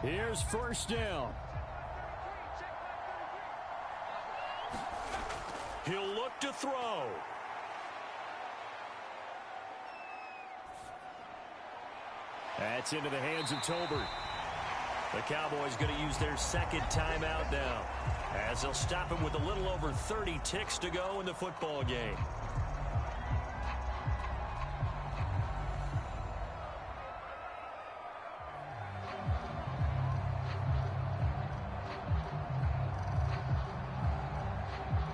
Here's first down. He'll look to throw. That's into the hands of Tolbert. The Cowboys going to use their second timeout now, as they'll stop him with a little over 30 ticks to go in the football game.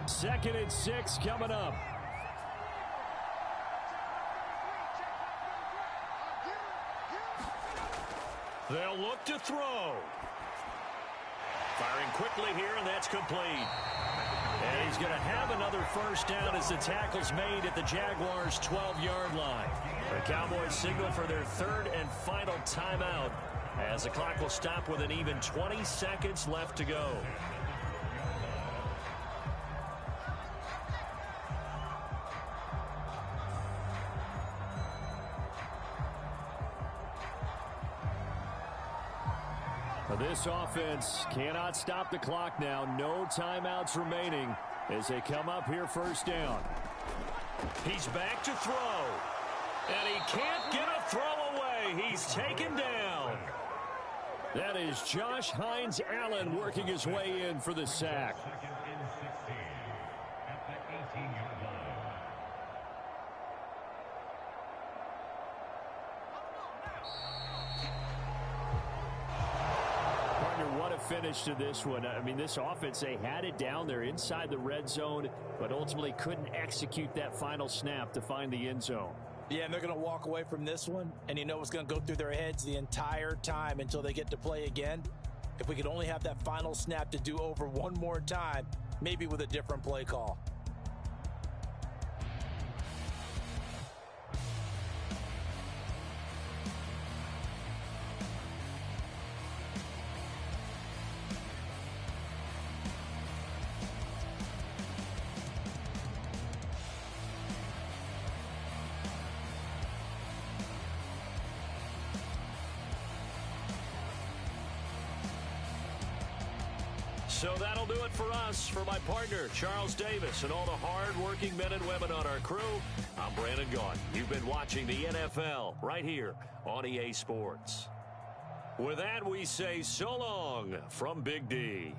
Second and 6 coming up. They'll look to throw. Firing quickly here, and that's complete. And he's going to have another first down as the tackle's made at the Jaguars' 12-yard line. The Cowboys signal for their third and final timeout, as the clock will stop with an even 20 seconds left to go. This offense cannot stop the clock now. No timeouts remaining as they come up here first down. He's back to throw. And he can't get a throw away. He's taken down. That is Josh Hines Allen working his way in for the sack. Finish to this one. I mean, this offense, they had it down there inside the red zone, but ultimately couldn't execute that final snap to find the end zone. Yeah, and they're going to walk away from this one, and you know what's going to go through their heads the entire time until they get to play again. If we could only have that final snap to do over one more time, maybe with a different play call. So that'll do it for us. For my partner, Charles Davis, and all the hard-working men and women on our crew, I'm Brandon Gaughan. You've been watching the NFL right here on EA Sports. With that, we say so long from Big D.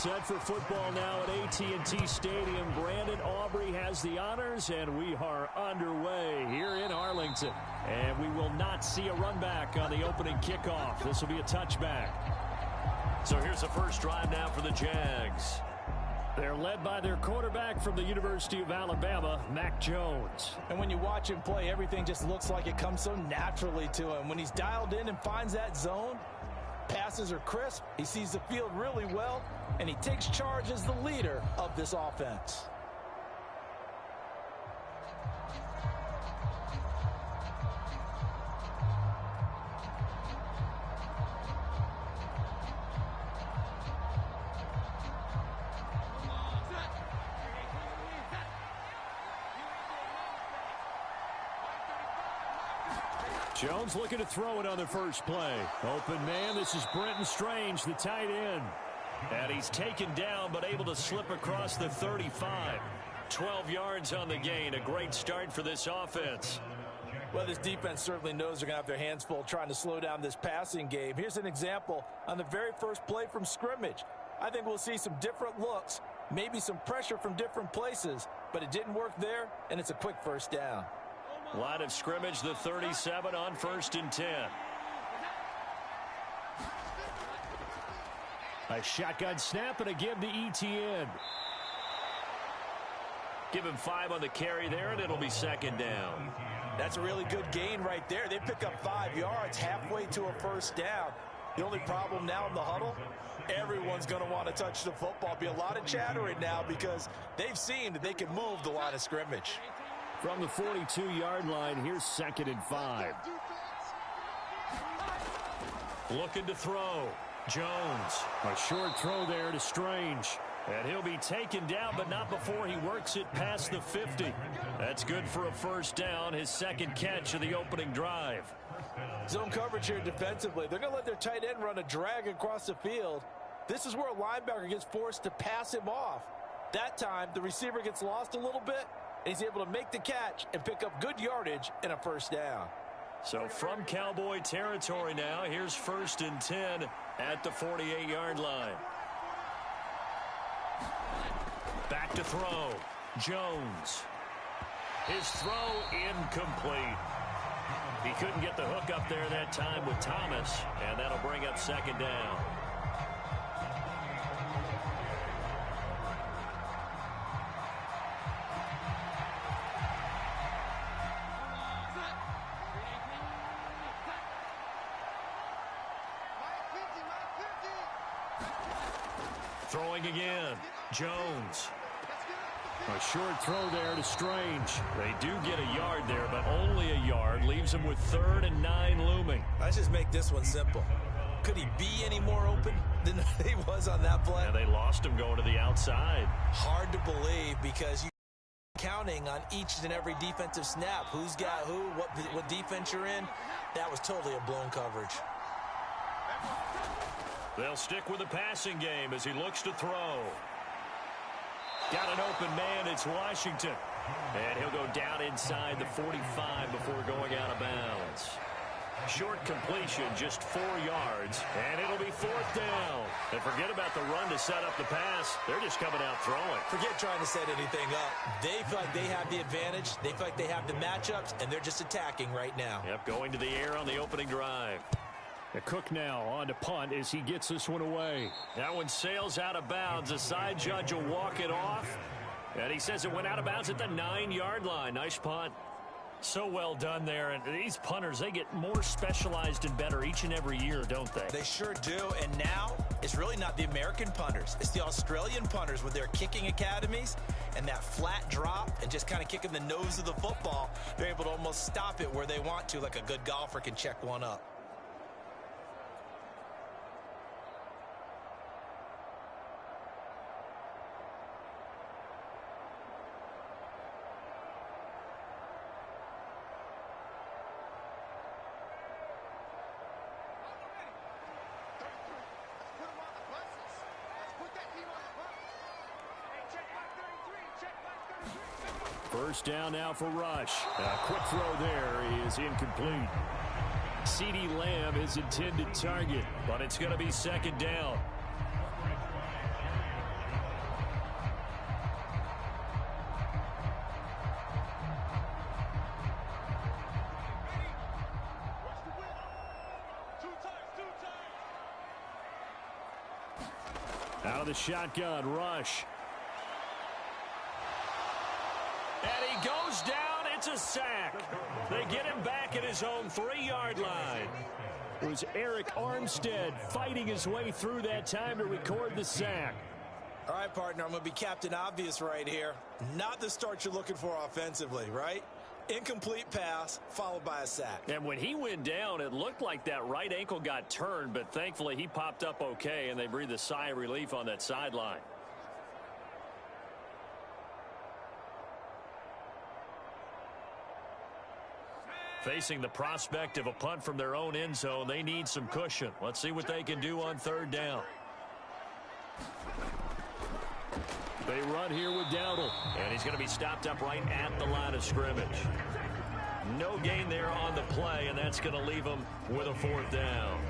set for football now at AT&T Stadium. Brandon Aubrey has the honors, and we are underway here in Arlington. And we will not see a run back on the opening kickoff. This will be a touchback. So here's the first drive now for the Jags. They're led by their quarterback from the University of Alabama, Mac Jones. And when you watch him play, everything just looks like it comes so naturally to him. When he's dialed in and finds that zone, passes are crisp, he sees the field really well, and he takes charge as the leader of this offense. Jones looking to throw it on the first play. Open man, this is Brenton Strange, the tight end. And he's taken down, but able to slip across the 35. 12 yards on the gain. A great start for this offense. Well, this defense certainly knows they're going to have their hands full trying to slow down this passing game. Here's an example on the very first play from scrimmage. I think we'll see some different looks, maybe some pressure from different places, but it didn't work there, and it's a quick first down. Line of scrimmage, the 37 on 1st and 10. A shotgun snap and a give to ETN. Give him 5 on the carry there, and it'll be 2nd down. That's a really good gain right there. They pick up 5 yards halfway to a first down. The only problem now in the huddle, everyone's going to want to touch the football. Be a lot of chattering now because they've seen that they can move the line of scrimmage. From the 42-yard line, here's 2nd and 5. Looking to throw. Jones. A short throw there to Strange. And he'll be taken down, but not before he works it past the 50. That's good for a first down, his 2nd catch of the opening drive. Zone coverage here defensively. They're going to let their tight end run a drag across the field. This is where a linebacker gets forced to pass him off. That time, the receiver gets lost a little bit. He's able to make the catch and pick up good yardage in a first down. So from Cowboy territory now, here's 1st and 10 at the 48-yard line. Back to throw. Jones. His throw incomplete. He couldn't get the hook up there that time with Thomas, and that'll bring up 2nd down. Throwing again. Jones. A short throw there to Strange. They do get a yard there, but only a yard. Leaves him with 3rd and 9 looming. Let's just make this one simple. Could he be any more open than he was on that play? And they lost him going to the outside. Hard to believe because you're counting on each and every defensive snap. Who's got who, what defense you're in. That was totally a blown coverage. They'll stick with the passing game as he looks to throw. Got an open man, it's Washington. And he'll go down inside the 45 before going out of bounds. Short completion, just 4 yards, and it'll be 4th down. And forget about the run to set up the pass. They're just coming out throwing. Forget trying to set anything up. They feel like they have the advantage. They feel like they have the matchups, and they're just attacking right now. Yep, going to the air on the opening drive. The Cook now on to punt as he gets this one away. That one sails out of bounds. The side judge will walk it off. And he says it went out of bounds at the 9-yard line. Nice punt. So well done there. And these punters, they get more specialized and better each and every year, don't they? They sure do. And now it's really not the American punters. It's the Australian punters with their kicking academies and that flat drop and just kind of kicking the nose of the football. They're able to almost stop it where they want to, like a good golfer can check one up. First down now for Rush. A quick throw there is incomplete. CeeDee Lamb is intended target, but it's going to be 2nd down. Out of the shotgun, rush. And he goes down. It's a sack. They get him back at his own 3-yard line. It was Eric Armstead fighting his way through that time to record the sack. All right, partner, I'm going to be Captain Obvious right here. Not the start you're looking for offensively, right? Incomplete pass followed by a sack. And when he went down, it looked like that right ankle got turned, but thankfully he popped up okay, and they breathed a sigh of relief on that sideline. Facing the prospect of a punt from their own end zone, they need some cushion. Let's see what they can do on 3rd down. They run here with Dowdle, and he's going to be stopped up right at the line of scrimmage. No gain there on the play, and that's going to leave them with a 4th down.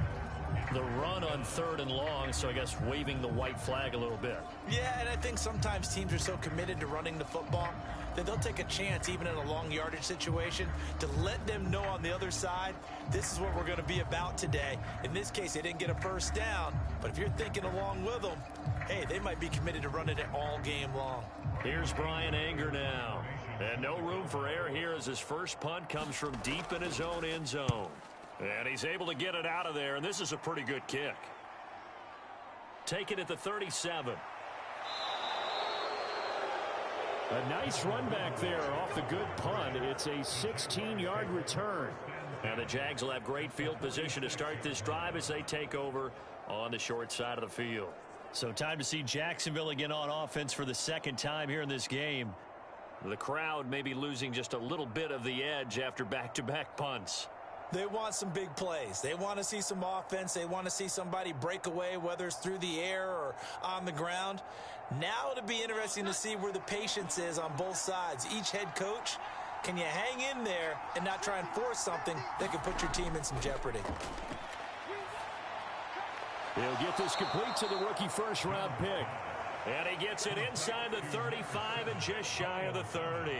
The run on 3rd and long, so I guess waving the white flag a little bit. Yeah, and I think sometimes teams are so committed to running the football that they'll take a chance, even in a long yardage situation, to let them know on the other side, this is what we're going to be about today. In this case, they didn't get a 1st down, but if you're thinking along with them, hey, they might be committed to running it all game long. Here's Brian Anger now. And no room for error here as his first punt comes from deep in his own end zone. And he's able to get it out of there, and this is a pretty good kick. Taken at the 37. A nice run back there off the good punt. It's a 16-yard return. And the Jags will have great field position to start this drive as they take over on the short side of the field. So time to see Jacksonville again on offense for the 2nd time here in this game. The crowd may be losing just a little bit of the edge after back-to-back punts. They want some big plays. They want to see some offense. They want to see somebody break away, whether it's through the air or on the ground. Now it'll be interesting to see where the patience is on both sides. Each head coach, can you hang in there and not try and force something that could put your team in some jeopardy? He'll get this complete to the rookie 1st-round pick. And he gets it inside the 35 and just shy of the 30.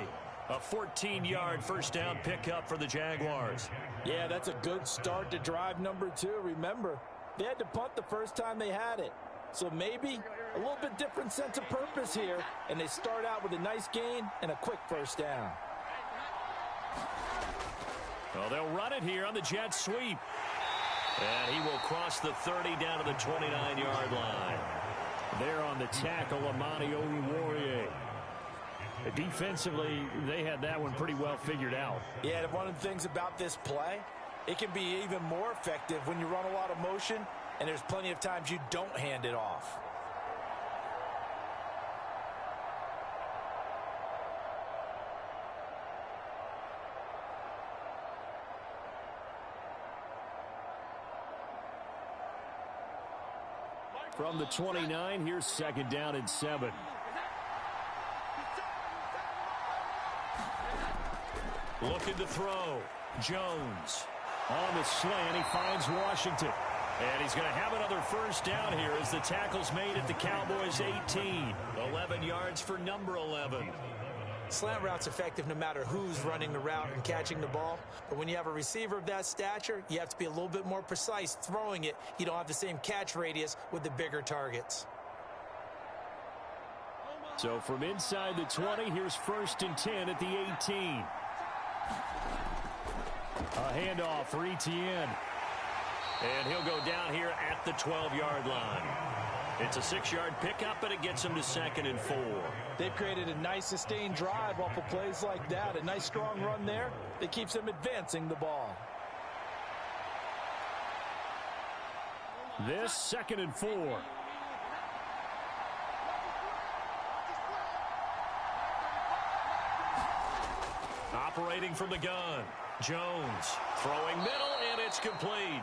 A 14-yard 1st down pickup for the Jaguars. Yeah, that's a good start to drive number 2. Remember, they had to punt the first time they had it. So maybe a little bit different sense of purpose here, and they start out with a nice gain and a quick 1st down. Well, they'll run it here on the jet sweep. And he will cross the 30 down to the 29-yard line. There on the tackle, Amani Oruwariye. Defensively, they had that one pretty well figured out. Yeah, one of the things about this play, it can be even more effective when you run a lot of motion, and there's plenty of times you don't hand it off. From the 29, here's 2nd down and 7. Looking to throw. Jones on the slant. He finds Washington. And he's going to have another 1st down here as the tackle's made at the Cowboys' 18. 11 yards for number 11. Slant route's effective no matter who's running the route and catching the ball. But when you have a receiver of that stature, you have to be a little bit more precise throwing it. You don't have the same catch radius with the bigger targets. So from inside the 20, here's 1st and 10 at the 18. A handoff for Etienne. And he'll go down here at the 12-yard line. It's a 6-yard pickup, and it gets him to 2nd and 4. They've created a nice sustained drive off of plays like that. A nice strong run there that keeps them advancing the ball. This 2nd and 4. Operating from the gun. Jones throwing middle, and it's complete.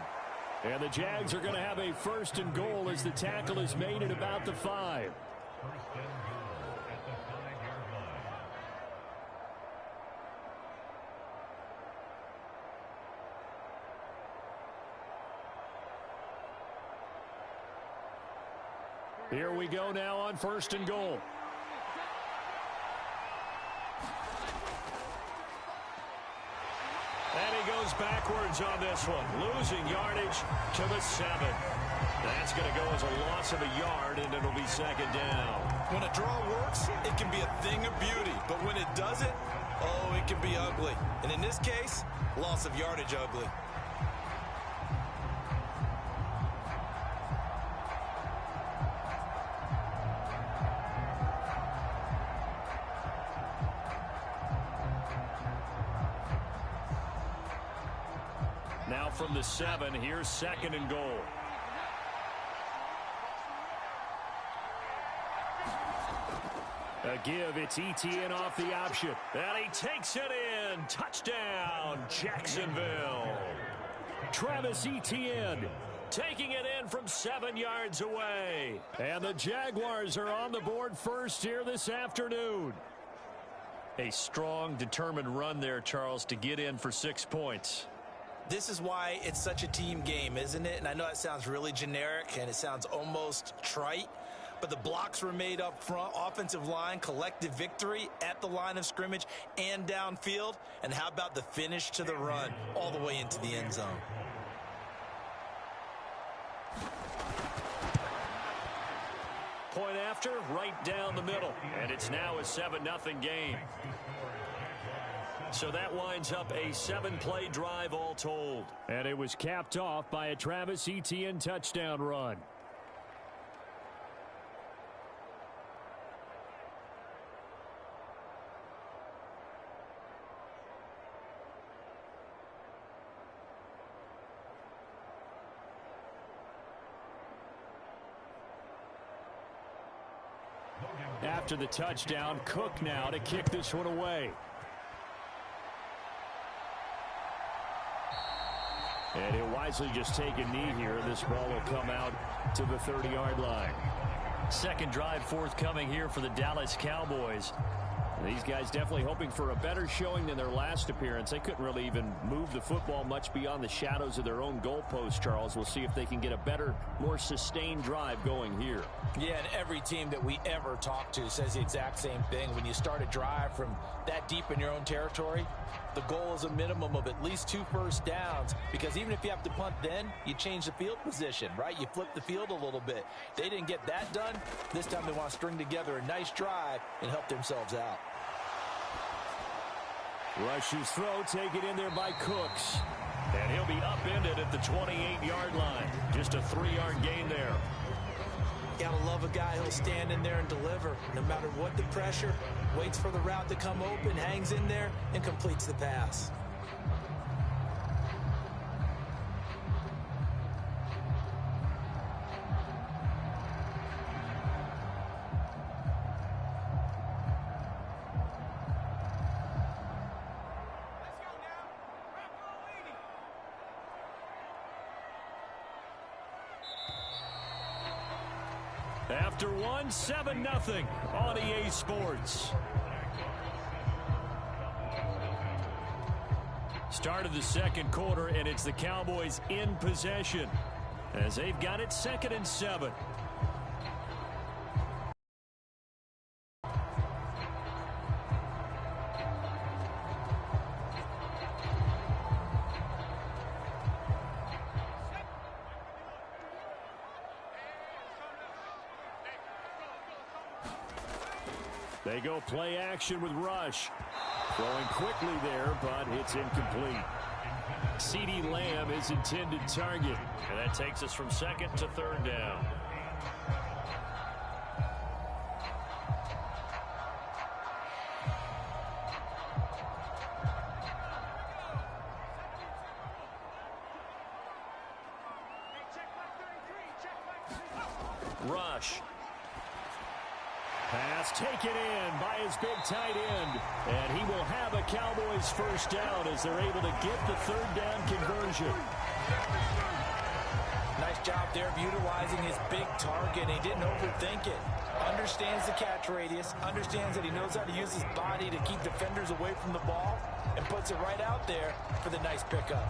And the Jags are going to have a 1st and goal as the tackle is made at about the 5. Here we go now on 1st and goal. And he goes backwards on this one, losing yardage to the 7. That's going to go as a loss of a yard, and it'll be second down. When a draw works, it can be a thing of beauty. But when it doesn't, oh, it can be ugly. And in this case, loss of yardage ugly. Now from the 7, here's second and goal. A give, it's ETN off the option. And he takes it in. Touchdown, Jacksonville. Travis Etienne taking it in from 7 yards away. And the Jaguars are on the board first here this afternoon. A strong, determined run there, Charles, to get in for 6 points. This is why it's such a team game, isn't it? And I know that sounds really generic and it sounds almost trite, but the blocks were made up front, offensive line, collective victory at the line of scrimmage and downfield. And how about the finish to the run all the way into the end zone? Point after, right down the middle. And it's now a 7-0 game. So that winds up a 7-play drive all told. And it was capped off by a Travis Etienne touchdown run. After the touchdown, Cook now to kick this one away. And he'll wisely just take a knee here. This ball will come out to the 30-yard line. Second drive forthcoming here for the Dallas Cowboys. These guys definitely hoping for a better showing than their last appearance. They couldn't really even move the football much beyond the shadows of their own goalpost, Charles. We'll see if they can get a better, more sustained drive going here. Yeah, and every team that we ever talk to says the exact same thing. When you start a drive from that deep in your own territory, the goal is a minimum of at least 2 first downs, because even if you have to punt then, you change the field position, right? You flip the field a little bit. They didn't get that done. This time they want to string together a nice drive and help themselves out. Rush's throw taken in there by Cooks. And he'll be upended at the 28-yard line. Just a 3-yard gain there. Gotta love a guy who'll stand in there and deliver. No matter what the pressure, waits for the route to come open, hangs in there, and completes the pass. After one, 7-0 on EA Sports. Start of the second quarter, and it's the Cowboys in possession as they've got it 2nd and 7. They go play action with Rush. Throwing quickly there, but it's incomplete. CeeDee Lamb is intended target. And that takes us from 2nd to 3rd down. Rush. Pass taken in by his big tight end. And he will have a Cowboys first down as they're able to get the 3rd down conversion. Nice job there of utilizing his big target. He didn't overthink it. Understands the catch radius. Understands that he knows how to use his body to keep defenders away from the ball. And puts it right out there for the nice pickup.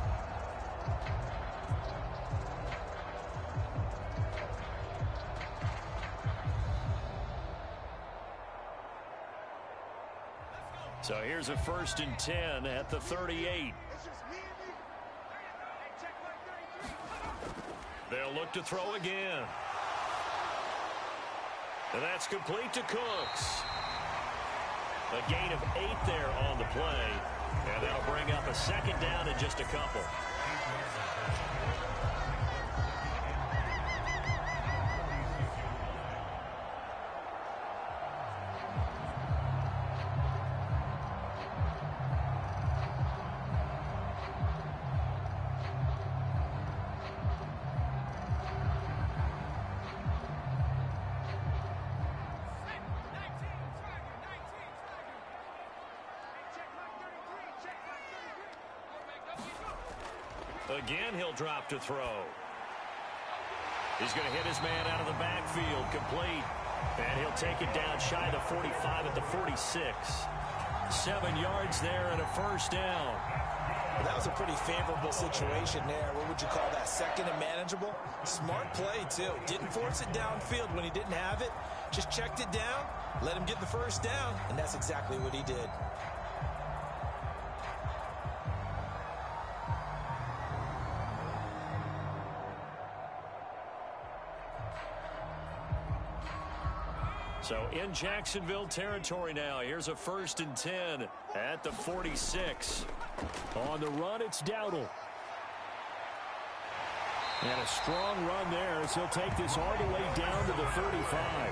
So here's a 1st and 10 at the 38. up to throw again. And that's complete to Cooks. A gain of 8 there on the play. And that'll bring up a second down in just a couple. Again, he'll drop to throw. He's going to hit his man out of the backfield, complete. And he'll take it down shy of the 45 at the 46. 7 yards there and a first down. Well, that was a pretty favorable situation there. What would you call that? Second and manageable? Smart play, too. Didn't force it downfield when he didn't have it. Just checked it down, let him get the first down, and that's exactly what he did. So in Jacksonville territory now. Here's a 1st and 10 at the 46. On the run, it's Dowdle. And a strong run there as he'll take this all the way down to the 35.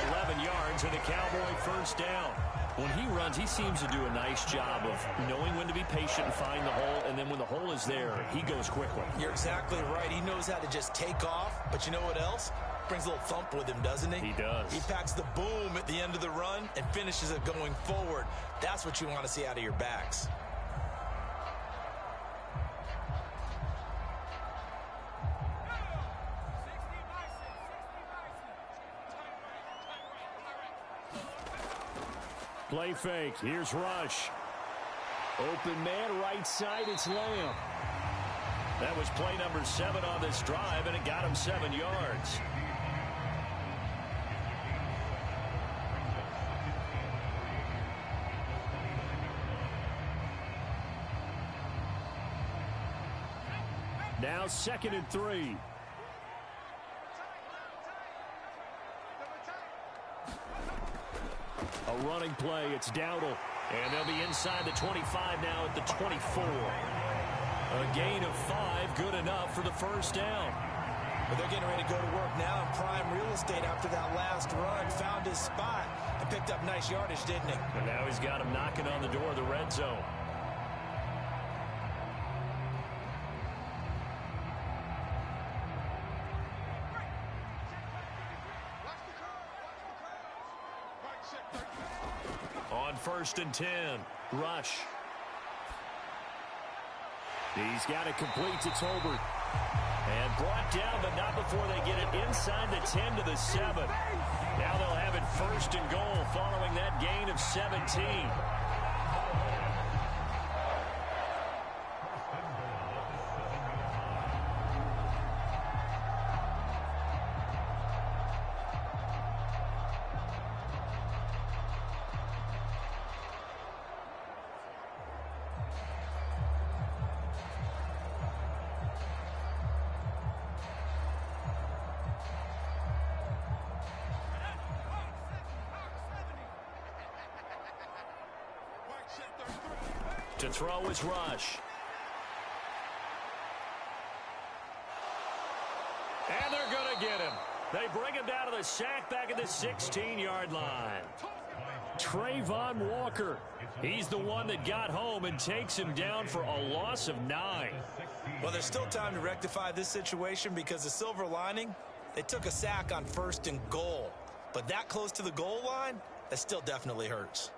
11 yards and a Cowboy first down. When he runs, he seems to do a nice job of knowing when to be patient and find the hole, and then when the hole is there, he goes quickly. You're exactly right. He knows how to just take off, but you know what else? Brings a little thump with him, doesn't he? He does. He packs the boom at the end of the run and finishes it going forward. That's what you want to see out of your backs. Play fake. Here's Rush. Open man, right side, it's Lamb. That was play number 7 on this drive, and it got him 7 yards. Now 2nd and 3. A running play, it's Dowdle. And they'll be inside the 25 now at the 24. A gain of 5, good enough for the first down. But they're getting ready to go to work now in prime real estate after that last run. Found his spot and picked up nice yardage, didn't he? And now he's got him knocking on the door of the red zone. On 1st and 10, Rush. He's got it complete to Tolbert. And brought down, but not before they get it inside the 10 to the 7. Now they'll have it 1st and goal following that gain of 17. To throw is Rush. And they're going to get him. They bring him down to the sack back at the 16-yard line. Trayvon Walker. He's the one that got home and takes him down for a loss of 9. Well, there's still time to rectify this situation because the silver lining, they took a sack on 1st and goal. But that close to the goal line, that still definitely hurts.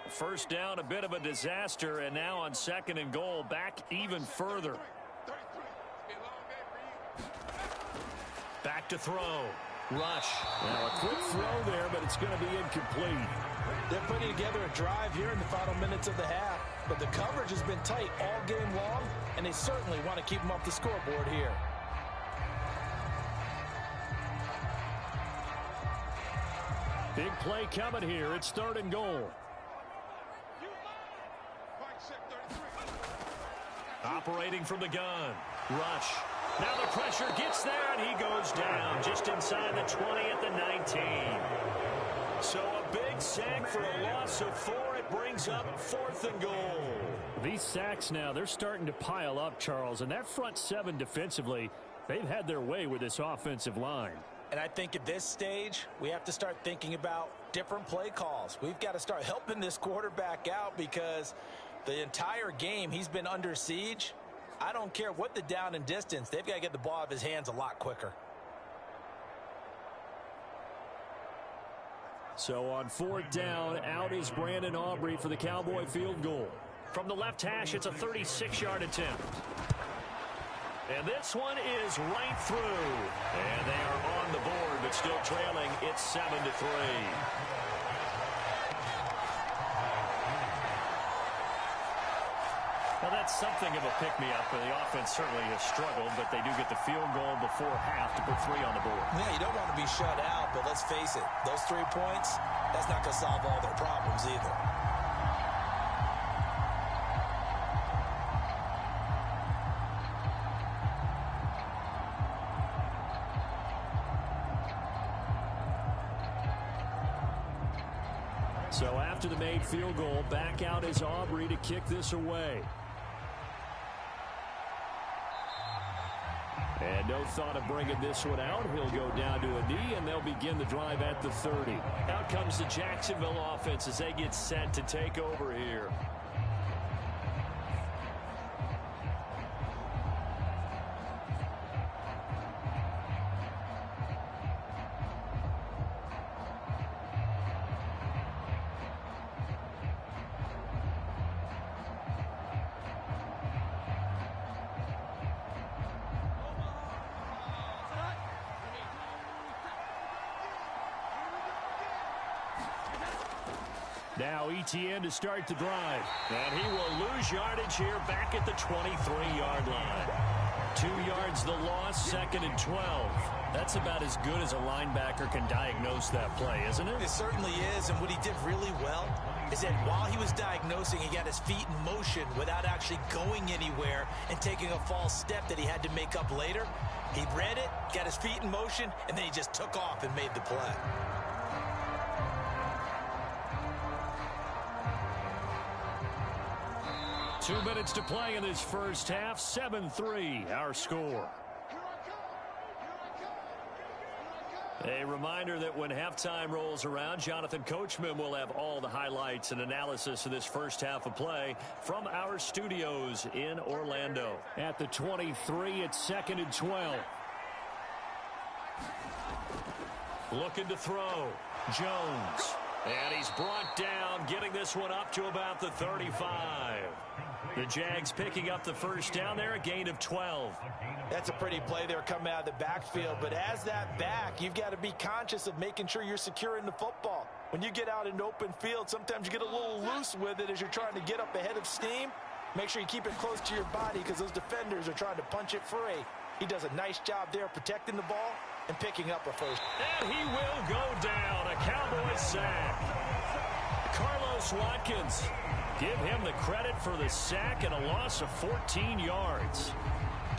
First down, a bit of a disaster, and now on 2nd and goal, back even further. Back to throw. Rush. Now a quick throw there, but it's going to be incomplete. They're putting together a drive here in the final minutes of the half. but the coverage has been tight all game long, and they certainly want to keep them off the scoreboard here. Big play coming here. It's 3rd and goal. Operating from the gun. Rush. Now the pressure gets there, and he goes down just inside the 20 at the 19. So a big sack for a loss of 4. It brings up 4th and goal. These sacks now, they're starting to pile up, Charles. And that front 7 defensively, they've had their way with this offensive line. And I think at this stage, we have to start thinking about different play calls. We've got to start helping this quarterback out because the entire game he's been under siege. I don't care what the down and distance. They've got to get the ball out of his hands a lot quicker. So on 4th down, out is Brandon Aubrey for the Cowboy field goal. From the left hash, it's a 36-yard attempt. And this one is right through. And they are on the board, but still trailing. It's 7-3. Well, that's something of a pick-me-up. The offense certainly has struggled, but they do get the field goal before half to put 3 on the board. Yeah, you don't want to be shut out, but let's face it. Those 3 points, that's not going to solve all their problems either. So after the made field goal, back out is Aubrey to kick this away. And no thought of bringing this one out. He'll go down to a knee, and they'll begin the drive at the 30. Out comes the Jacksonville offense as they get set to take over here. Now ETN to start the drive. And he will lose yardage here back at the 23-yard line. 2 yards the loss, 2nd and 12. That's about as good as a linebacker can diagnose that play, isn't it? It certainly is, and what he did really well is that while he was diagnosing, he got his feet in motion without actually going anywhere and taking a false step that he had to make up later. He read it, got his feet in motion, and then he just took off and made the play. Two minutes to play in this first half. 7-3, our score. A reminder that when halftime rolls around, Jonathan Coachman will have all the highlights and analysis of this first half of play from our studios in Orlando. At the 23, it's 2nd and 12. Looking to throw. Jones. And he's brought down, getting this one up to about the 35. The Jags picking up the first down there, a gain of 12. That's a pretty play there coming out of the backfield. But as that back, you've got to be conscious of making sure you're securing the football. When you get out in open field, sometimes you get a little loose with it as you're trying to get up ahead of steam. Make sure you keep it close to your body because those defenders are trying to punch it free. He does a nice job there protecting the ball and picking up a first. And he will go down. A Cowboys sack. Carlos Watkins. Give him the credit for the sack and a loss of 14 yards.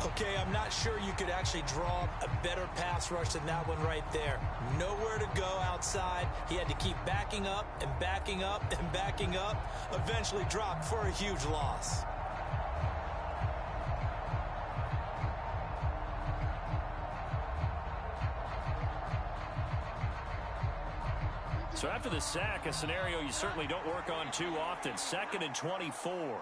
Okay, I'm not sure you could actually draw a better pass rush than that one right there. Nowhere to go outside. He had to keep backing up and backing up and backing up. Eventually dropped for a huge loss. So after the sack, a scenario you certainly don't work on too often. 2nd and 24.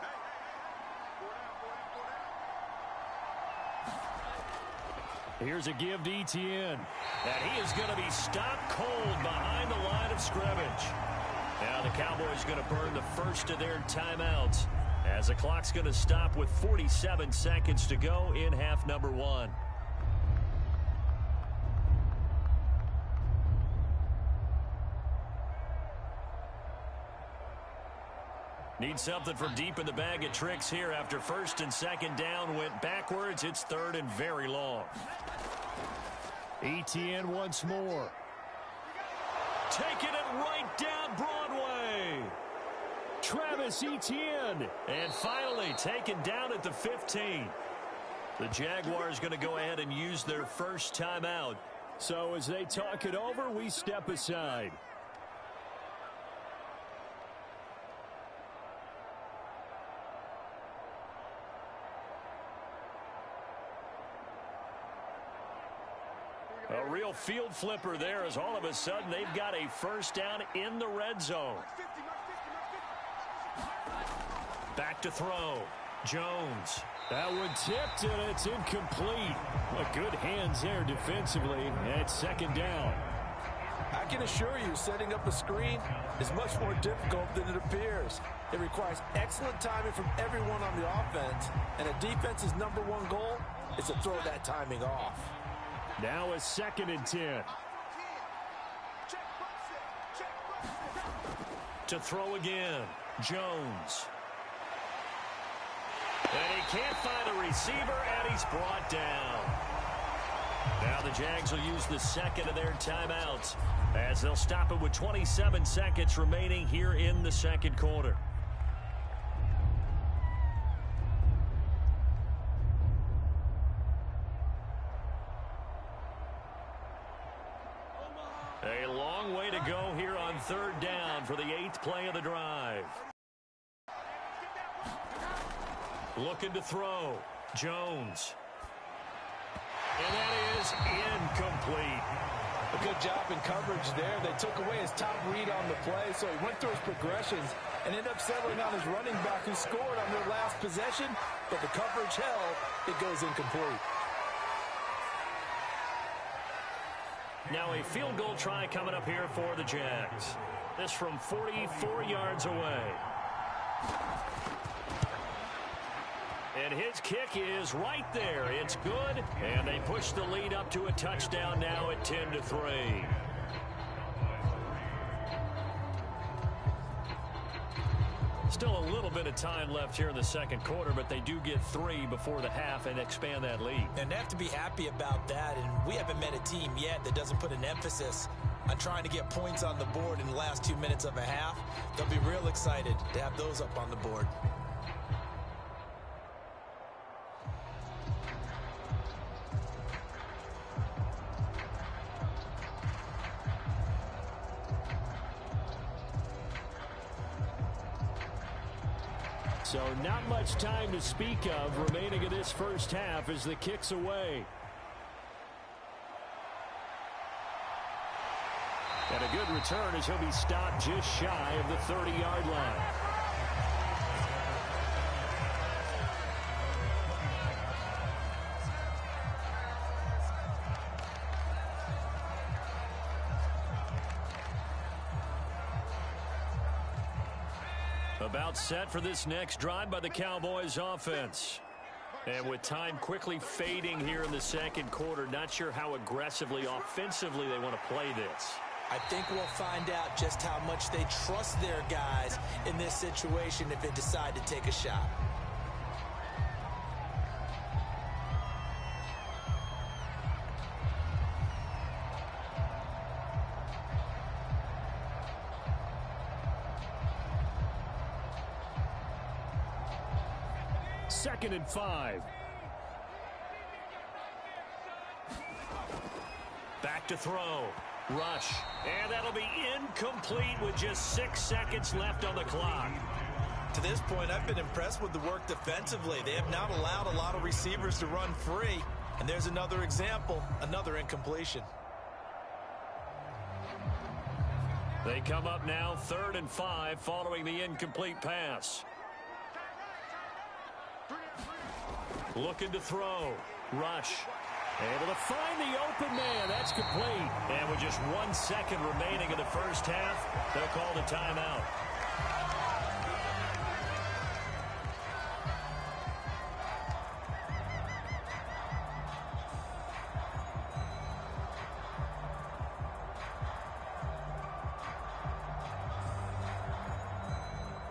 Here's a give to ETN. And he is going to be stopped cold behind the line of scrimmage. Now the Cowboys going to burn the first of their timeouts as the clock's going to stop with 47 seconds to go in half number 1. Need something from deep in the bag of tricks here after first and second down went backwards. It's third and very long. ETN once more. Taking it right down Broadway. Travis Etienne. And finally taken down at the 15. The Jaguars going to go ahead and use their first timeout. So as they talk it over, we step aside. A real field flipper there as all of a sudden they've got a first down in the red zone. Back to throw. Jones. That one tipped and it's incomplete. But good hands there defensively at second down. I can assure you setting up a screen is much more difficult than it appears. It requires excellent timing from everyone on the offense, and a defense's number one goal is to throw that timing off. Now a 2nd and 10. To throw again. Jones. And he can't find a receiver, and he's brought down. Now the Jags will use the second of their timeouts as they'll stop it with 27 seconds remaining here in the second quarter. A long way to go here on third down for the 8th play of the drive. Looking to throw. Jones. And that is incomplete. A good job in coverage there. They took away his top read on the play, so he went through his progressions and ended up settling on his running back who scored on their last possession, but the coverage held. It goes incomplete. Now a field goal try coming up here for the Jags. This from 44 yards away. And his kick is right there. It's good. And they push the lead up to a touchdown now at 10-3. Still a little bit of time left here in the second quarter, but they do get 3 before the half and expand that lead. And they have to be happy about that. And we haven't met a team yet that doesn't put an emphasis on trying to get points on the board in the last 2 minutes of a half. They'll be real excited to have those up on the board. So not much time to speak of remaining in this first half as the kick's away. And a good return as he'll be stopped just shy of the 30-yard line. About set for this next drive by the Cowboys offense. And with time quickly fading here in the second quarter, not sure how aggressively, offensively they want to play this. I think we'll find out just how much they trust their guys in this situation if they decide to take a shot. Second and 5. Back to throw. Rush. And that'll be incomplete with just 6 seconds left on the clock. To this point, I've been impressed with the work defensively. They have not allowed a lot of receivers to run free. And there's another example, another incompletion. They come up now 3rd and 5 following the incomplete pass. Looking to throw. Rush. Able to find the open man. That's complete. And with just 1 second remaining in the first half, they'll call the timeout.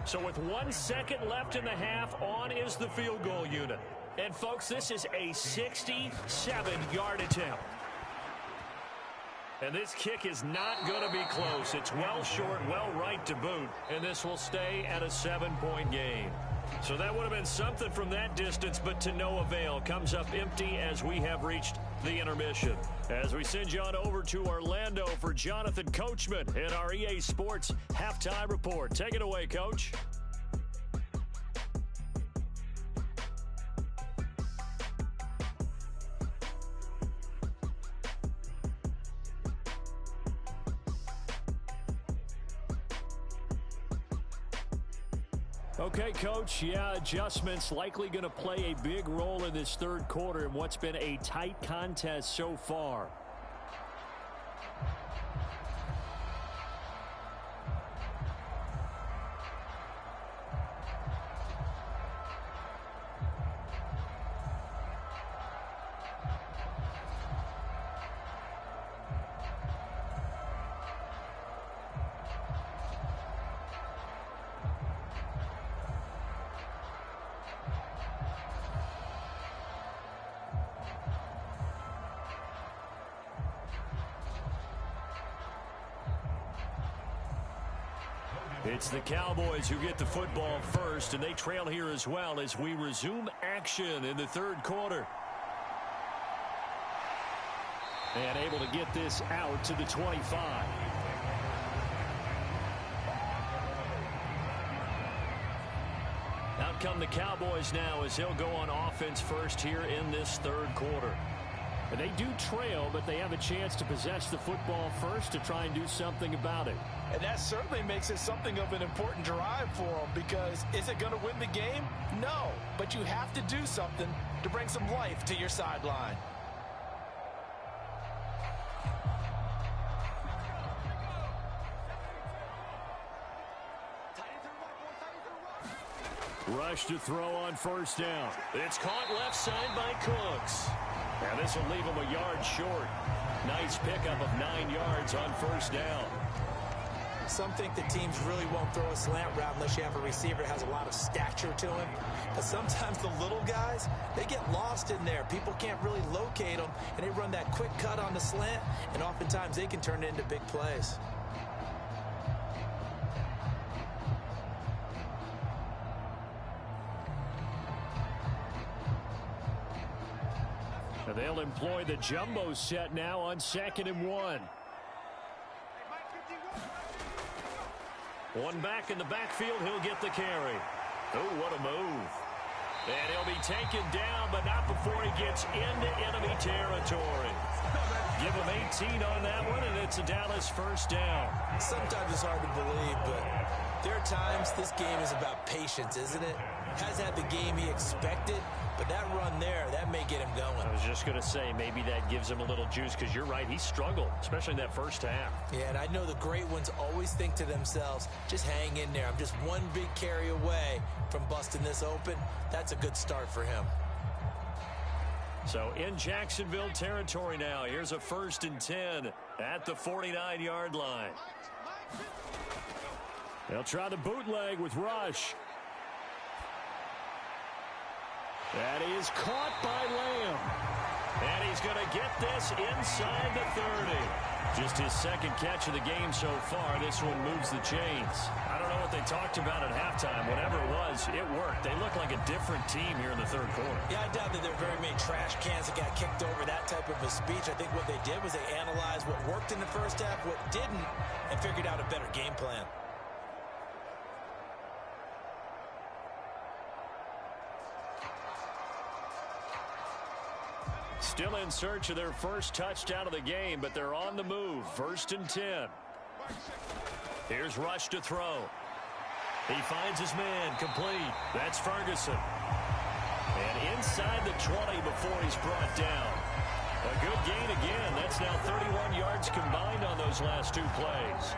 So with 1 second left in the half, on is the field goal unit. And, folks, this is a 67-yard attempt. And this kick is not going to be close. It's well short, well right to boot. And this will stay at a 7-point game. So that would have been something from that distance, but to no avail. Comes up empty as we have reached the intermission. As we send you on over to Orlando for Jonathan Coachman in our EA Sports Halftime Report. Take it away, Coach. Okay, Coach, yeah, adjustments likely going to play a big role in this third quarter in what's been a tight contest so far. It's the Cowboys who get the football first, and they trail here as well as we resume action in the third quarter. And able to get this out to the 25. Out come the Cowboys now as he'll go on offense first here in this third quarter. And they do trail, but they have a chance to possess the football first to try and do something about it. And that certainly makes it something of an important drive for them, because is it going to win the game? No, but you have to do something to bring some life to your sideline. Rush to throw on first down. It's caught left side by Cooks. And this will leave him a yard short. Nice pickup of 9 yards on first down. Some think that teams really won't throw a slant route unless you have a receiver that has a lot of stature to him. But sometimes the little guys, they get lost in there. People can't really locate them, and they run that quick cut on the slant, and oftentimes they can turn it into big plays. And they'll employ the jumbo set now on 2nd and 1. One back in the backfield, he'll get the carry. Oh, what a move. And he'll be taken down, but not before he gets into enemy territory. Give him 18 on that one, and it's a Dallas first down. Sometimes it's hard to believe, but there are times this game is about patience, isn't it? Has had the game he expected, but that run there, that may get him going. I was just going to say, maybe that gives him a little juice, because you're right, he struggled, especially in that first half. Yeah, and I know the great ones always think to themselves, just hang in there. I'm just one big carry away from busting this open. That's a good start for him. So in Jacksonville territory now, here's a 1st and 10 at the 49-yard line. They'll try the bootleg with Rush. That is caught by Lamb. And he's going to get this inside the 30. Just his second catch of the game so far. This one moves the chains. I don't know what they talked about at halftime. Whatever it was, it worked. They look like a different team here in the third quarter. Yeah, I doubt that there are very many trash cans that got kicked over that type of a speech. I think what they did was they analyzed what worked in the first half, what didn't, and figured out a better game plan. Still in search of their first touchdown of the game, but they're on the move. 1st and 10. Here's Rush to throw. He finds his man, complete. That's Ferguson. And inside the 20 before he's brought down. A good gain again. That's now 31 yards combined on those last 2 plays.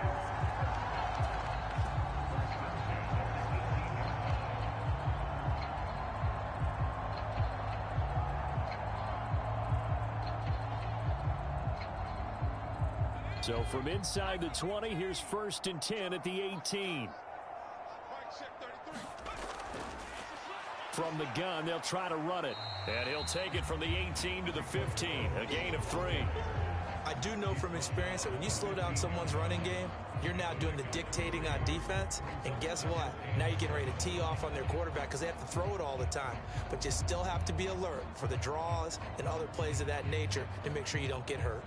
So from inside the 20, here's 1st and 10 at the 18. From the gun, they'll try to run it. And he'll take it from the 18 to the 15, a gain of 3. I do know from experience that when you slow down someone's running game, you're now doing the dictating on defense. And guess what? Now you're getting ready to tee off on their quarterback because they have to throw it all the time. But you still have to be alert for the draws and other plays of that nature to make sure you don't get hurt.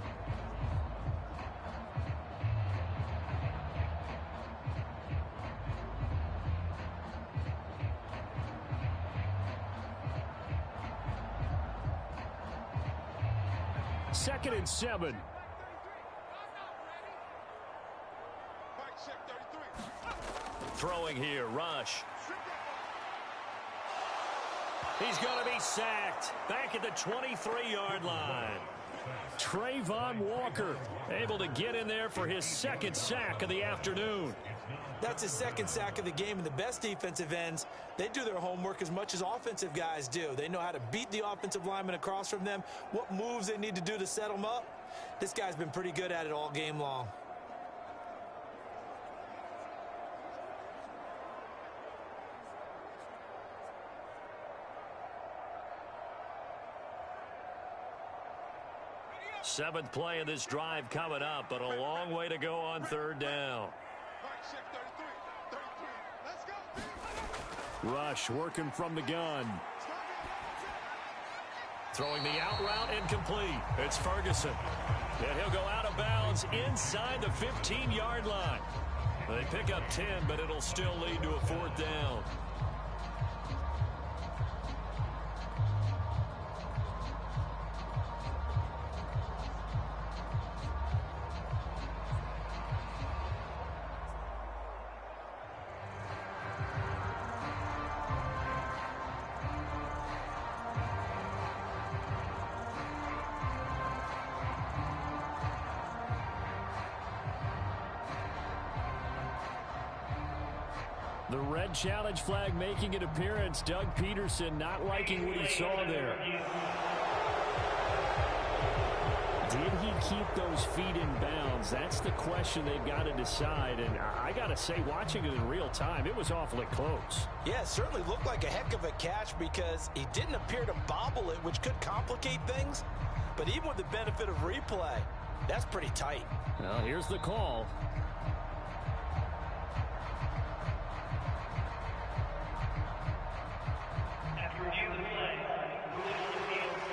Second and 7. Throwing here, rush. He's going to be sacked. Back at the 23-yard line. Trayvon Walker able to get in there for his second sack of the afternoon. That's his second sack of the game, and the best defensive ends, they do their homework as much as offensive guys do. They know how to beat the offensive lineman across from them, what moves they need to do to set them up. This guy's been pretty good at it all game long. Seventh play of this drive coming up, but a long way to go on third down. Rush working from the gun. Throwing the out route incomplete. It's Ferguson. And he'll go out of bounds inside the 15-yard line. They pick up 10, but it'll still lead to a fourth down. The red challenge flag making an appearance. Doug Peterson not liking what he saw there. Did he keep those feet in bounds? That's the question they've got to decide. And I got to say, watching it in real time, it was awfully close. Yeah, it certainly looked like a heck of a catch because he didn't appear to bobble it, which could complicate things. But even with the benefit of replay, that's pretty tight. Well, here's the call.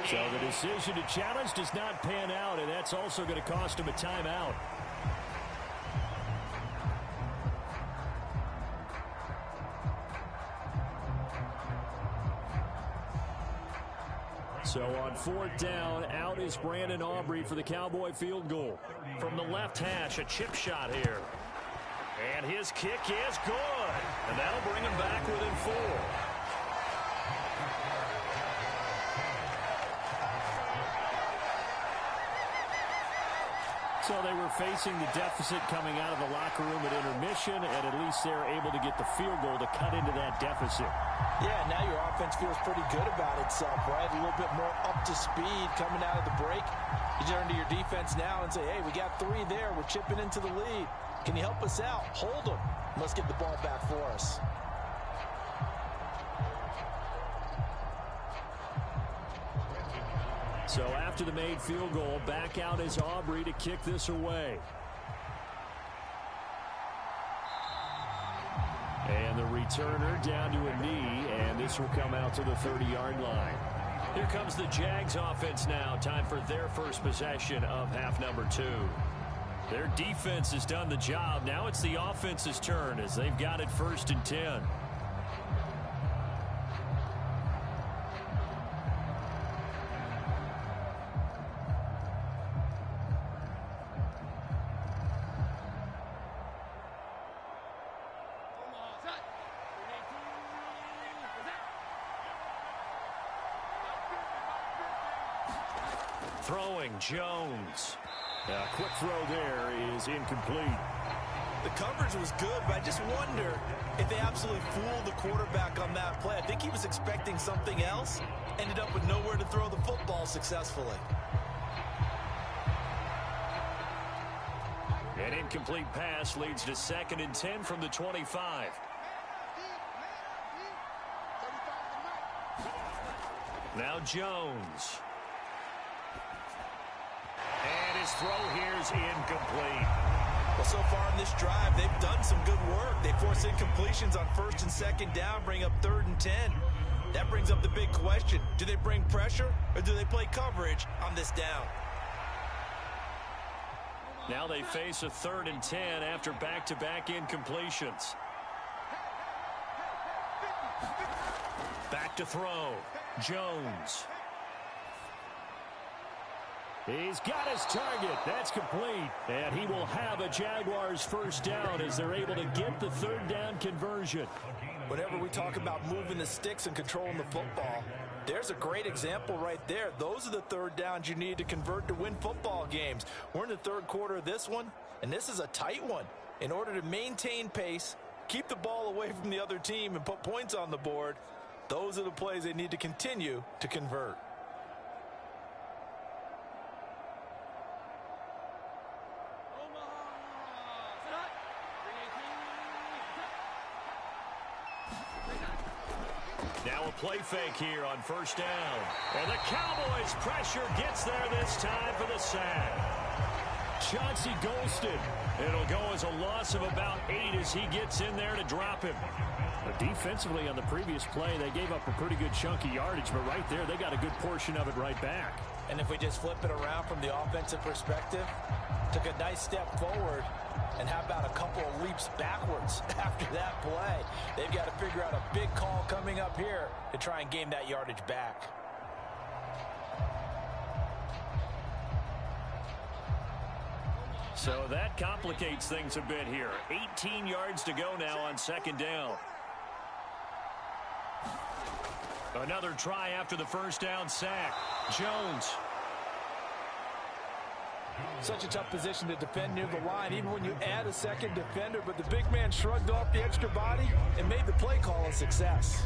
So the decision to challenge does not pan out, and that's also going to cost him a timeout. So on fourth down, out is Brandon Aubrey for the Cowboy field goal. From the left hash, a chip shot here. And his kick is good. And that'll bring him back within 4. So they were facing the deficit coming out of the locker room at intermission, and at least they're able to get the field goal to cut into that deficit. Yeah, now your offense feels pretty good about itself, right? A little bit more up to speed coming out of the break. You turn to your defense now and say, hey, we got 3 there. We're chipping into the lead. Can you help us out? Hold them. Let's get the ball back for us. So after the made field goal, back out is Aubrey to kick this away. And the returner down to a knee, and this will come out to the 30-yard line. Here comes the Jags offense now. Time for their first possession of half number 2. Their defense has done the job. Now it's the offense's turn as they've got it 1st and 10. Throwing Jones. A quick throw there is incomplete. The coverage was good, but I just wonder if they absolutely fooled the quarterback on that play. I think he was expecting something else, ended up with nowhere to throw the football successfully. An incomplete pass leads to 2nd and 10 from the 25. Now Jones. And his throw here is incomplete. Well, so far in this drive, they've done some good work. They force incompletions on 1st and 2nd down, bring up 3rd and 10. That brings up the big question. Do they bring pressure or do they play coverage on this down? Now they face a 3rd and 10 after back-to-back incompletions. Back to throw. Jones. He's got his target. That's complete. And he will have a Jaguars first down as they're able to get the 3rd down conversion. Whenever we talk about moving the sticks and controlling the football, there's a great example right there. Those are the 3rd downs you need to convert to win football games. We're in the 3rd quarter of this one, and this is a tight one. In order to maintain pace, keep the ball away from the other team, and put points on the board, those are the plays they need to continue to convert. Now a play fake here on 1st down. And the Cowboys' pressure gets there this time for the sack. Chauncey ghosted. It'll go as a loss of about 8 as he gets in there to drop him. But defensively on the previous play, they gave up a pretty good chunk of yardage, but right there, they got a good portion of it right back. And if we just flip it around from the offensive perspective, took a nice step forward, and how about a couple of leaps backwards after that play? They've got to figure out a big call coming up here to try and gain that yardage back. So that complicates things a bit here. 18 yards to go now on 2nd down. Another try after the 1st down sack. Jones. Such a tough position to defend near the line, even when you add a 2nd defender, but the big man shrugged off the extra body and made the play call a success.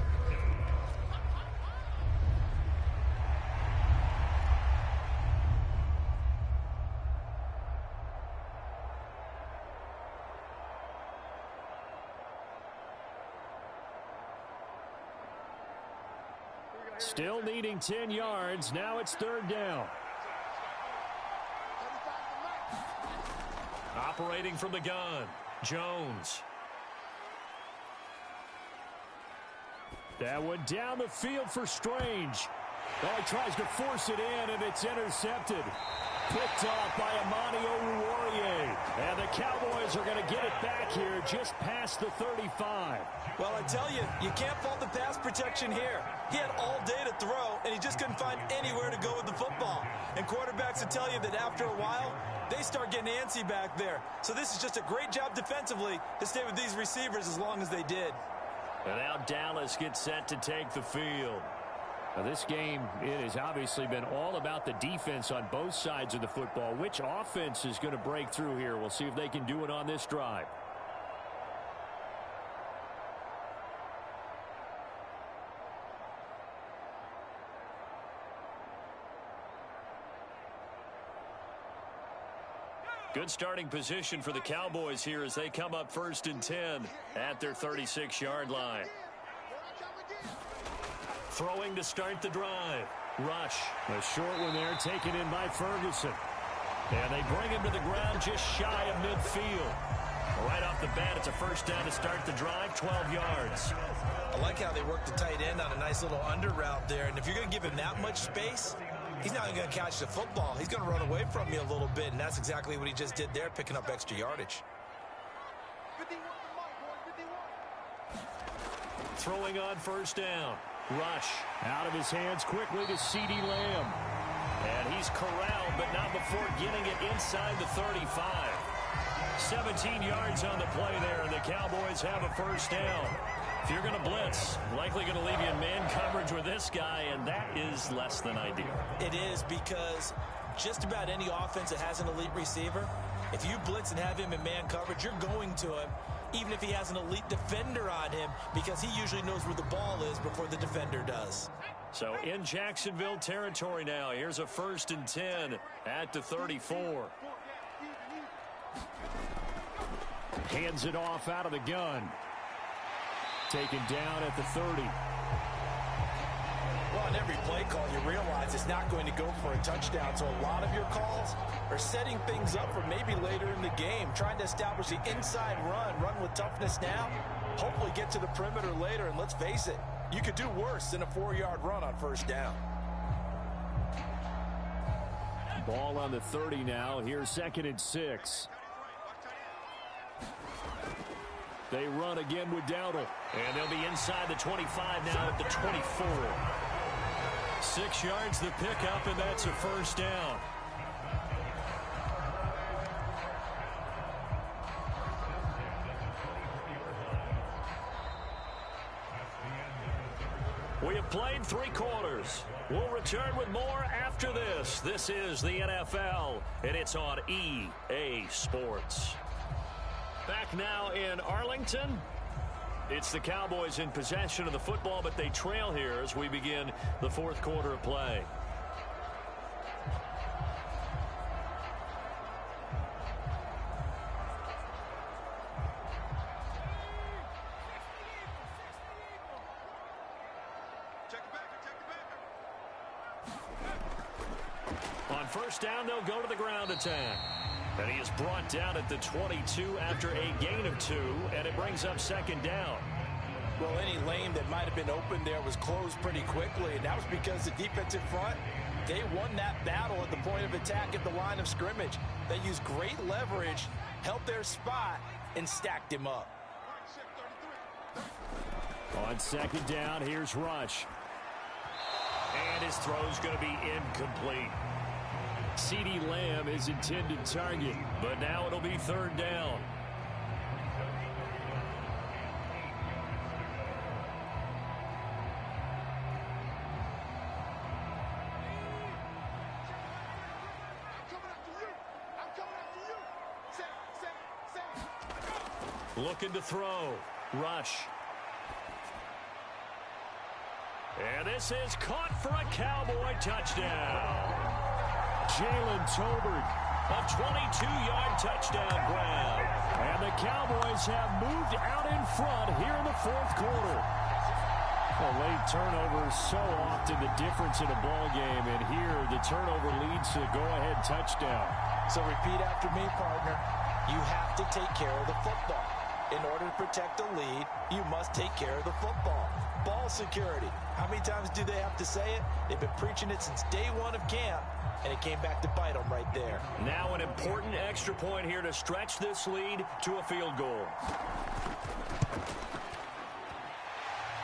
Still needing 10 yards. Now it's 3rd down. Operating from the gun, Jones. That one down the field for Strange. Oh, he tries to force it in, and it's intercepted. Picked off by Amani Oruwariye. And the Cowboys are going to get it back here just past the 35. Well, I tell you, you can't fault the pass protection here. He had all day to throw, and he just couldn't find anywhere to go with the football. And quarterbacks will tell you that after a while, they start getting antsy back there. So this is just a great job defensively to stay with these receivers as long as they did. And now Dallas gets set to take the field. Now this game, it has obviously been all about the defense on both sides of the football. Which offense is going to break through here? We'll see if they can do it on this drive. Good starting position for the Cowboys here as they come up 1st and 10 at their 36-yard line. Throwing to start the drive. Rush. A short one there taken in by Ferguson. And they bring him to the ground just shy of midfield. Right off the bat, it's a 1st down to start the drive, 12 yards. I like how they work the tight end on a nice little under route there. And if you're going to give him that much space, he's not going to catch the football. He's going to run away from you a little bit, and that's exactly what he just did there, picking up extra yardage. Throwing on 1st down. Rush out of his hands quickly to CeeDee Lamb. And he's corralled, but not before getting it inside the 35. 17 yards on the play there, and the Cowboys have a 1st down. If you're going to blitz, likely going to leave you in man coverage with this guy, and that is less than ideal. It is, because just about any offense that has an elite receiver, if you blitz and have him in man coverage, you're going to him, even if he has an elite defender on him, because he usually knows where the ball is before the defender does. So in Jacksonville territory now, here's a 1st and 10 at the 34. Hands it off out of the gun. Taken down at the 30. Well, on every play call, you realize it's not going to go for a touchdown. So a lot of your calls are setting things up for maybe later in the game, trying to establish the inside run with toughness now, hopefully get to the perimeter later. And let's face it, you could do worse than a 4-yard run on first down. Ball on the 30 now. Here's 2nd and 6. They run again with Dowdle. And they'll be inside the 25 now at the 24. 6 yards the pickup, and that's a first down. We have played 3 quarters. We'll return with more after this. This is the NFL, and it's on EA Sports. Back now in Arlington. It's the Cowboys in possession of the football, but they trail here as we begin the 4th quarter of play. On first down, they'll go to the ground attack. And he is brought down at the 22 after a gain of 2, and it brings up 2nd down. Well, any lane that might have been open there was closed pretty quickly, and that was because the defensive front, they won that battle at the point of attack at the line of scrimmage. They used great leverage, held their spot, and stacked him up. On 2nd down, here's Rush. And his throw's going to be incomplete. CeeDee Lamb is intended target, but now it'll be 3rd down. Looking to throw. Rush. And this is caught for a Cowboy touchdown. Jalen Tolbert, a 22-yard touchdown grab. And the Cowboys have moved out in front here in the 4th quarter. A late turnover is so often the difference in a ball game, and here the turnover leads to the go-ahead touchdown. So repeat after me, partner. You have to take care of the football. In order to protect the lead, you must take care of the football. Ball security. How many times do they have to say it? They've been preaching it since day 1 of camp, and it came back to bite them right there. Now an important extra point here to stretch this lead to a field goal.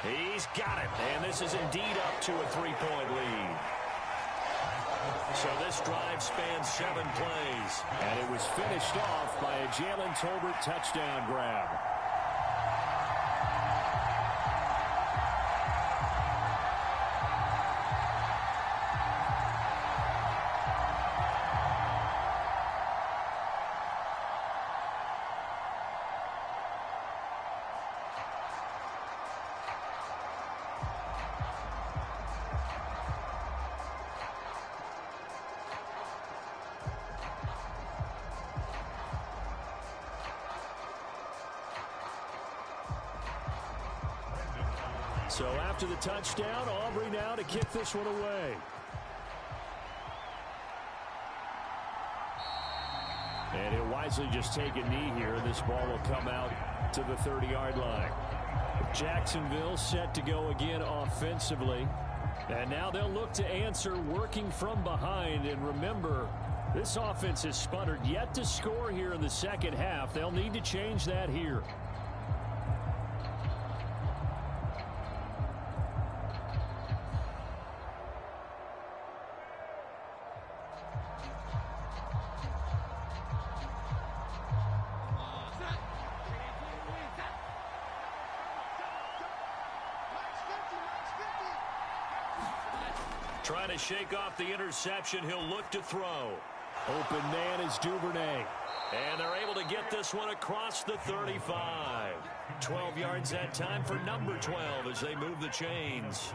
He's got it, and this is indeed up to a 3-point lead. So this drive spans 7 plays, and it was finished off by a Jalen Tolbert touchdown grab. So after the touchdown, Aubrey now to kick this one away. And he'll wisely just take a knee here. This ball will come out to the 30-yard line. Jacksonville set to go again offensively. And now they'll look to answer working from behind. And remember, this offense has sputtered yet to score here in the second half. They'll need to change that here. Trying to shake off the interception. He'll look to throw. Open man is Duvernay. And they're able to get this one across the 35. 12 yards that time for number 12 as they move the chains.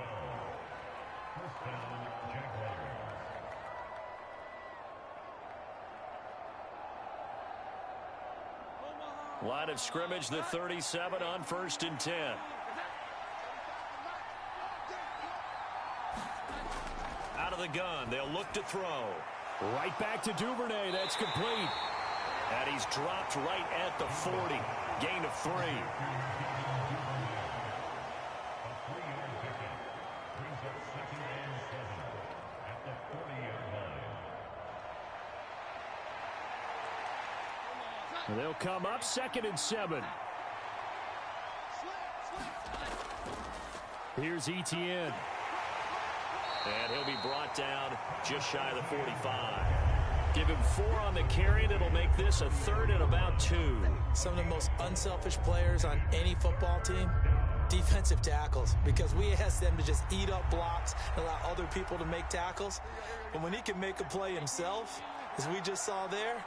Line of scrimmage, the 37 on 1st and 10. of the gun. They'll look to throw. Right back to Duvernay. That's complete. And he's dropped right at the 40. Gain of 3. They'll come up 2nd and 7. Here's Etienne. And he'll be brought down just shy of the 45. Give him 4 on the carry, and it'll make this a 3rd and about 2. Some of the most unselfish players on any football team, defensive tackles, because we ask them to just eat up blocks and allow other people to make tackles. And when he can make a play himself, as we just saw there,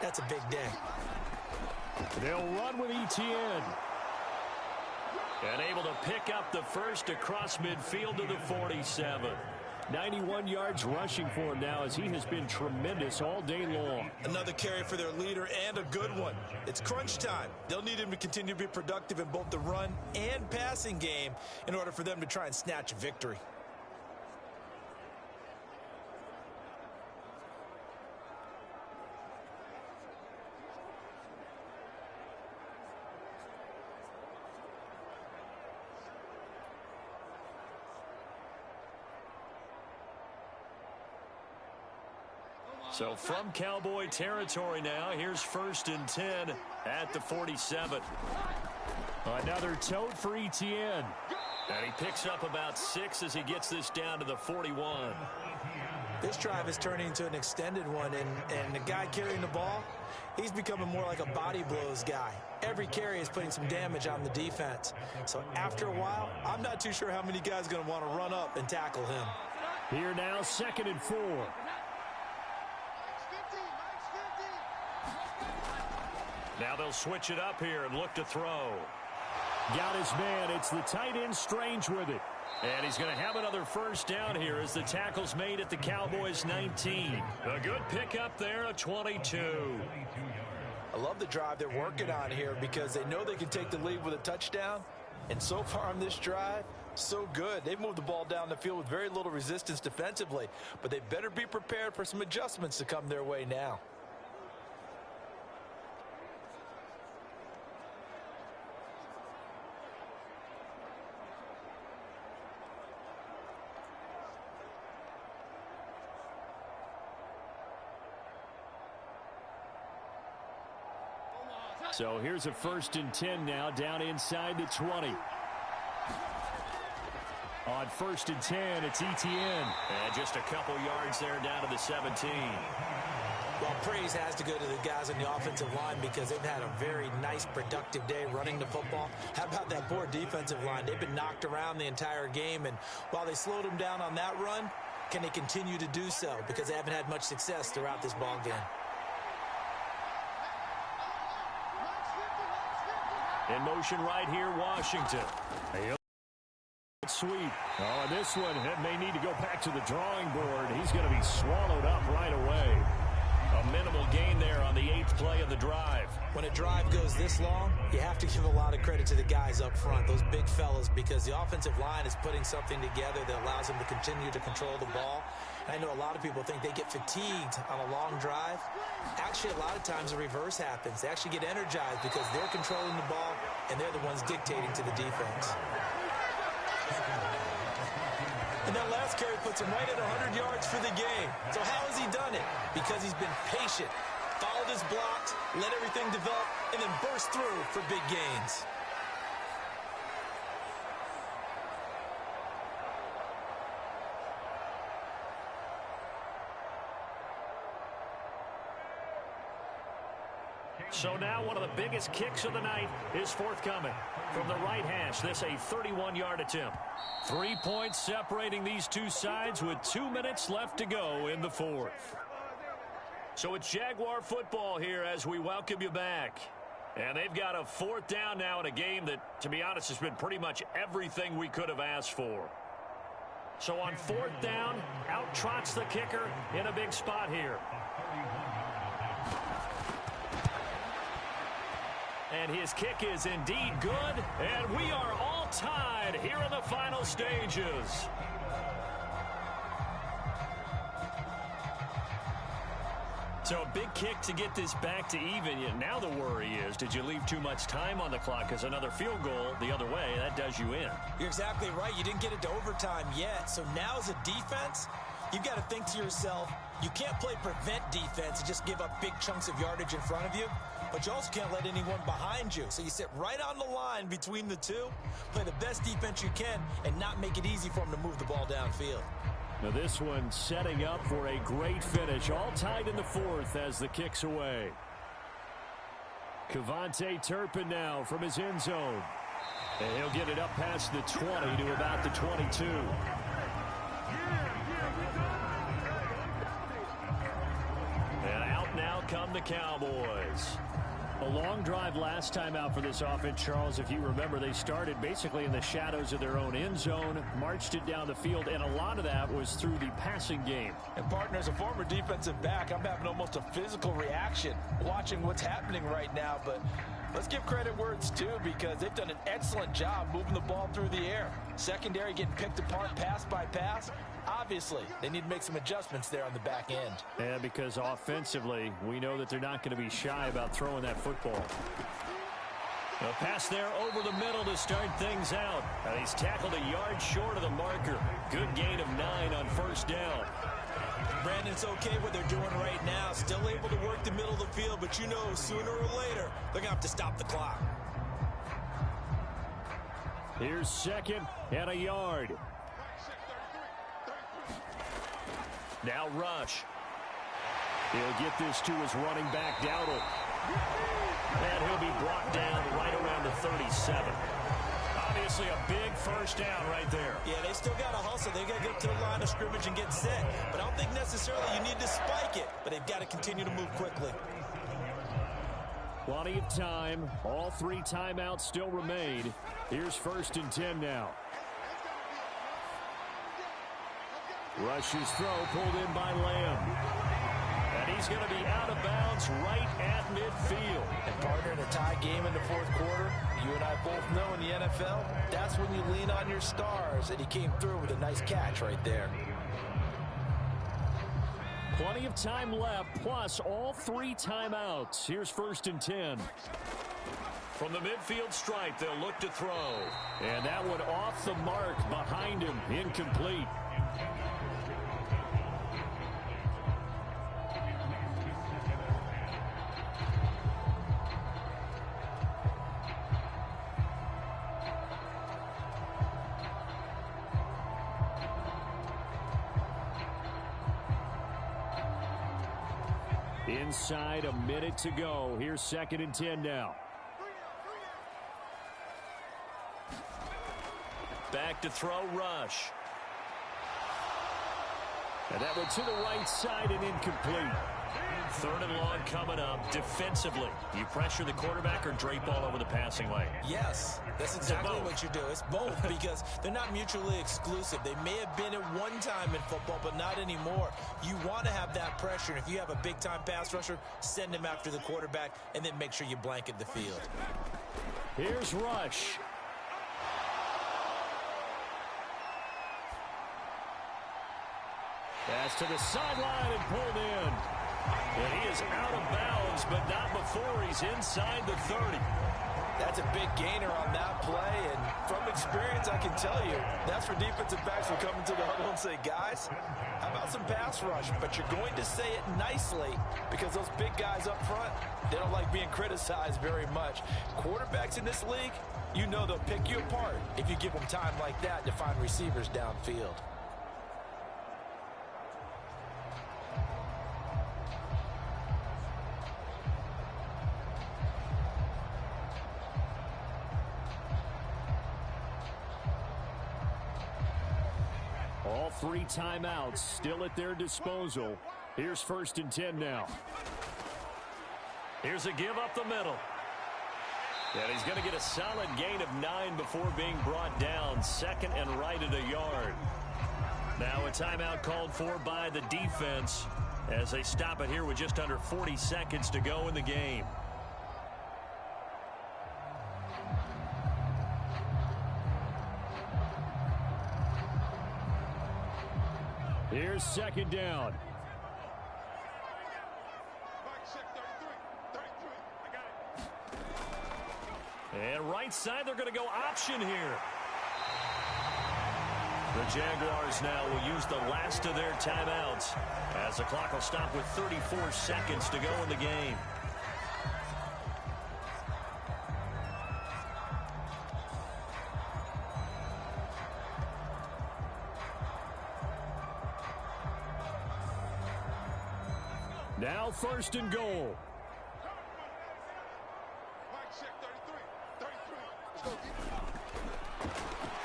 that's a big day. They'll run with Etienne. And able to pick up the first across midfield to the 47. 91 yards rushing for him now, as he has been tremendous all day long. Another carry for their leader, and a good one. It's crunch time. They'll need him to continue to be productive in both the run and passing game in order for them to try and snatch a victory. So from Cowboy territory now, here's 1st and 10 at the 47. Another tote for Etienne. And he picks up about 6 as he gets this down to the 41. This drive is turning into an extended one, and the guy carrying the ball, he's becoming more like a body blows guy. Every carry is putting some damage on the defense. So after a while, I'm not too sure how many guys are going to want to run up and tackle him. Here now, 2nd and 4. Now they'll switch it up here and look to throw. Got his man. It's the tight end Strange with it. And he's going to have another first down here as the tackle's made at the Cowboys' 19. A good pickup there, a 22. I love the drive they're working on here because they know they can take the lead with a touchdown. And so far on this drive, so good. They've moved the ball down the field with very little resistance defensively. But they better be prepared for some adjustments to come their way now. So here's a 1st and 10 now, down inside the 20. On 1st and 10, it's Etienne. And just a couple yards there down to the 17. Well, praise has to go to the guys on the offensive line because they've had a very nice, productive day running the football. How about that poor defensive line? They've been knocked around the entire game, and while they slowed them down on that run, can they continue to do so? Because they haven't had much success throughout this ball game. In motion right here, Washington. Sweep. Oh, and this one may need to go back to the drawing board. He's going to be swallowed up right away. A minimal gain there on the 8th play of the drive. When a drive goes this long, you have to give a lot of credit to the guys up front, those big fellas, because the offensive line is putting something together that allows them to continue to control the ball. And I know a lot of people think they get fatigued on a long drive. Actually, a lot of times the reverse happens. They actually get energized because they're controlling the ball, and they're the ones dictating to the defense. And that last carry puts him right at 100 yards for the game. So how has he done it? Because he's been patient, followed his blocks, let everything develop, and then burst through for big gains. So now one of the biggest kicks of the night is forthcoming. From the right hash, this a 31-yard attempt. 3 points separating these two sides with 2 minutes left to go in the 4th. So it's Jaguar football here as we welcome you back. And they've got a 4th down now in a game that, to be honest, has been pretty much everything we could have asked for. So on 4th down, out trots the kicker in a big spot here. And his kick is indeed good, and we are all tied here in the final stages. So a big kick to get this back to even. Now the worry is, did you leave too much time on the clock? Because another field goal the other way, that does you in. You're exactly right. You didn't get it to overtime yet. So now as a defense, you've got to think to yourself, you can't play prevent defense and just give up big chunks of yardage in front of you. But you also can't let anyone behind you. So you sit right on the line between the two, play the best defense you can, and not make it easy for them to move the ball downfield. Now this one setting up for a great finish. All tied in the fourth as the kick's away. Kevontae Turpin now from his end zone. And he'll get it up past the 20 to about the 22. And out now come the Cowboys. A long drive last time out for this offense, Charles. If you remember, they started basically in the shadows of their own end zone, marched it down the field, and a lot of that was through the passing game. And, partner, as a former defensive back, I'm having almost a physical reaction watching what's happening right now. But let's give credit where it's due, because they've done an excellent job moving the ball through the air. Secondary getting picked apart pass by pass. Obviously, they need to make some adjustments there on the back end. Yeah, because offensively, we know that they're not going to be shy about throwing that football. A pass there over the middle to start things out. And he's tackled a yard short of the marker. Good gain of 9 on first down. Brandon, it's okay what they're doing right now. Still able to work the middle of the field, but you know sooner or later they're going to have to stop the clock. Here's second and a yard. Now Rush. He'll get this to his running back, Dowdle. And he'll be brought down right around the 37. Obviously a big first down right there. Yeah, they still got to hustle. They got to get to the line of scrimmage and get set. But I don't think necessarily you need to spike it. But they've got to continue to move quickly. Plenty of time. All 3 timeouts still remain. Here's 1st and 10 now. Rush's throw pulled in by Lamb. And he's going to be out of bounds right at midfield. And, partner, in a tie game in the fourth quarter, you and I both know in the NFL, that's when you lean on your stars. And he came through with a nice catch right there. Plenty of time left, plus all 3 timeouts. Here's 1st and 10. From the midfield stripe, they'll look to throw. And that one off the mark behind him, incomplete. Inside a minute to go. Here's 2nd and 10 now. Back to throw, Rush. And that went to the right side and incomplete. 3rd and long coming up. Defensively, you pressure the quarterback or drape all over the passing lane? Yes, that's exactly what you do. It's both, because they're not mutually exclusive. They may have been at one time in football, but not anymore. You want to have that pressure. And if you have a big-time pass rusher, send him after the quarterback, and then make sure you blanket the field. Here's Rush. Pass to the sideline and pulled in. And he is out of bounds, but not before he's inside the 30. That's a big gainer on that play, and from experience, I can tell you, that's where defensive backs will come into the huddle and say, guys, how about some pass rush? But you're going to say it nicely, because those big guys up front, they don't like being criticized very much. Quarterbacks in this league, you know they'll pick you apart if you give them time like that to find receivers downfield. All 3 timeouts still at their disposal. Here's 1st and 10 now. Here's a give up the middle. And he's going to get a solid gain of 9 before being brought down. 2nd and right at a yard. Now a timeout called for by the defense as they stop it here with just under 40 seconds to go in the game. Here's 2nd down. And right side, they're going to go option here. The Jaguars now will use the last of their timeouts as the clock will stop with 34 seconds to go in the game. Now 1st and goal.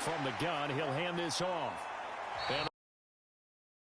From the gun, he'll hand this off. And